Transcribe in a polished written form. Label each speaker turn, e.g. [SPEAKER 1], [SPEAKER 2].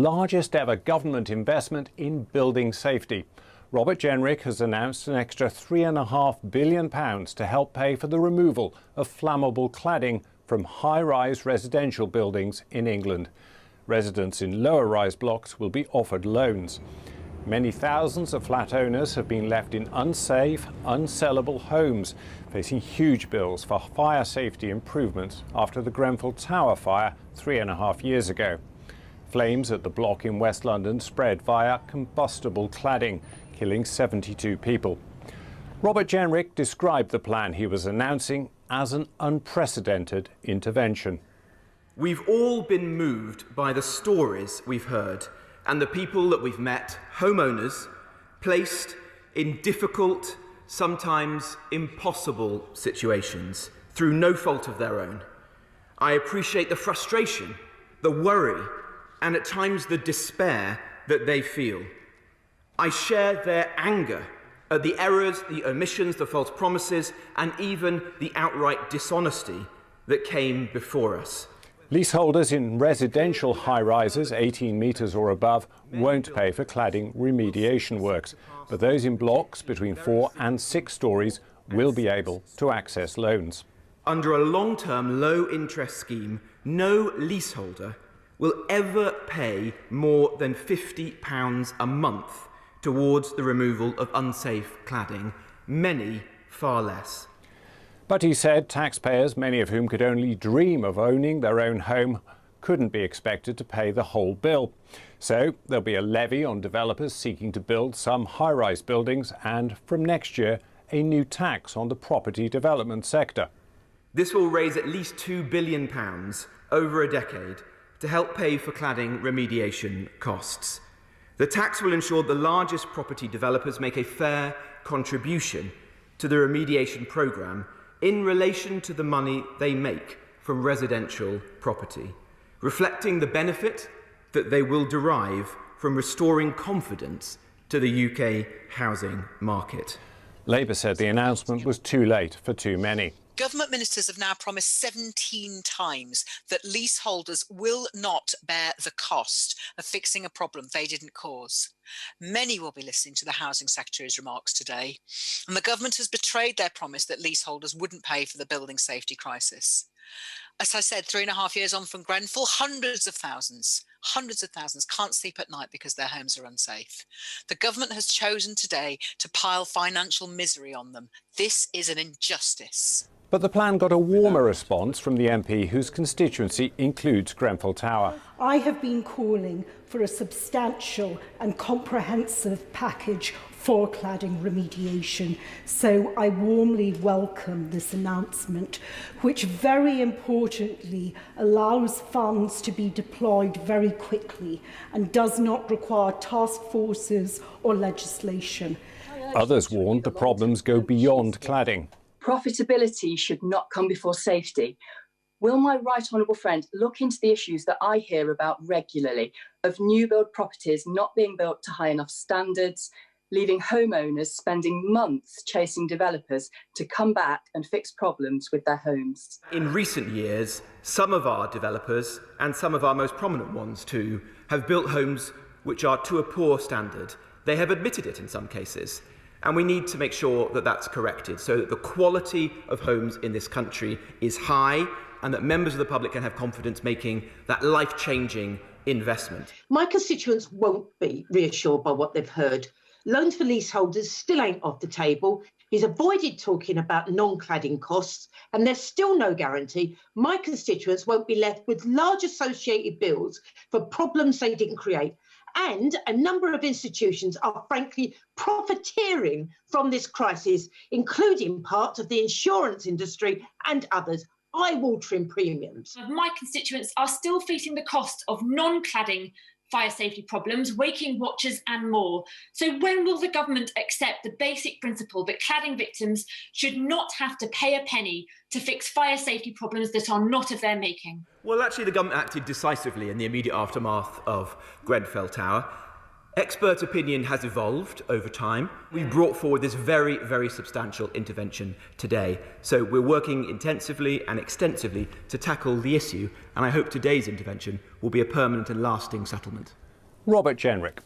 [SPEAKER 1] Largest ever government investment in building safety. Robert Jenrick has announced an extra £3.5 billion to help pay for the removal of flammable cladding from high-rise residential buildings in England. Residents in lower-rise blocks will be offered loans. Many thousands of flat owners have been left in unsafe, unsellable homes, facing huge bills for fire safety improvements after the Grenfell Tower fire 3.5 years ago. Flames at the block in West London spread via combustible cladding, killing 72 people. Robert Jenrick described the plan he was announcing as an unprecedented intervention.
[SPEAKER 2] We've all been moved by the stories we've heard and the people that we've met, homeowners, placed in difficult, sometimes impossible situations through no fault of their own. I appreciate the frustration, the worry, and at times the despair that they feel. I share their anger at the errors, the omissions, the false promises, and even the outright dishonesty that came before us.
[SPEAKER 1] Leaseholders in residential high-rises 18 metres or above won't pay for cladding remediation works, but those in blocks between 4 and 6 stories will be able to access loans.
[SPEAKER 2] Under a long-term low-interest scheme, no leaseholder will ever pay more than £50 a month towards the removal of unsafe cladding, many far less.
[SPEAKER 1] But he said taxpayers, many of whom could only dream of owning their own home, couldn't be expected to pay the whole bill. So there'll be a levy on developers seeking to build some high-rise buildings and, from next year, a new tax on the property development sector.
[SPEAKER 2] This will raise at least £2 billion over a decade to help pay for cladding remediation costs. The tax will ensure the largest property developers make a fair contribution to the remediation programme in relation to the money they make from residential property, reflecting the benefit that they will derive from restoring confidence to the UK housing market.
[SPEAKER 1] Labour said the announcement was too late for too many.
[SPEAKER 3] Government ministers have now promised 17 times that leaseholders will not bear the cost of fixing a problem they didn't cause. Many will be listening to the Housing Secretary's remarks today, and the government has betrayed their promise that leaseholders wouldn't pay for the building safety crisis. As I said, 3.5 years on from Grenfell, hundreds of thousands can't sleep at night because their homes are unsafe. The government has chosen today to pile financial misery on them. This is an injustice.
[SPEAKER 1] But the plan got a warmer response from the MP whose constituency includes Grenfell Tower.
[SPEAKER 4] I have been calling for a substantial and comprehensive package for cladding remediation, so I warmly welcome this announcement, which very importantly allows funds to be deployed very quickly and does not require task forces or legislation.
[SPEAKER 1] Others warned the problems go beyond cladding.
[SPEAKER 5] Profitability should not come before safety. Will my right honourable friend look into the issues that I hear about regularly of new build properties not being built to high enough standards, leaving homeowners spending months chasing developers to come back and fix problems with their homes?
[SPEAKER 2] In recent years, some of our developers, and some of our most prominent ones too, have built homes which are to a poor standard. They have admitted it in some cases. And we need to make sure that that's corrected so that the quality of homes in this country is high and that members of the public can have confidence making that life-changing investment.
[SPEAKER 6] My constituents won't be reassured by what they've heard. Loans for leaseholders still ain't off the table. He's avoided talking about non-cladding costs, and there's still no guarantee my constituents won't be left with large associated bills for problems they didn't create. And a number of institutions are frankly profiteering from this crisis, including parts of the insurance industry and others. I will trim premiums.
[SPEAKER 7] My constituents are still facing the cost of non-cladding fire safety problems, waking watchers and more. So when will the government accept the basic principle that cladding victims should not have to pay a penny to fix fire safety problems that are not of their making?
[SPEAKER 2] Well, actually, the government acted decisively in the immediate aftermath of Grenfell Tower. Expert opinion has evolved over time. We brought forward this very, very substantial intervention today. So we're working intensively and extensively to tackle the issue, and I hope today's intervention will be a permanent and lasting settlement.
[SPEAKER 1] Robert Jenrick.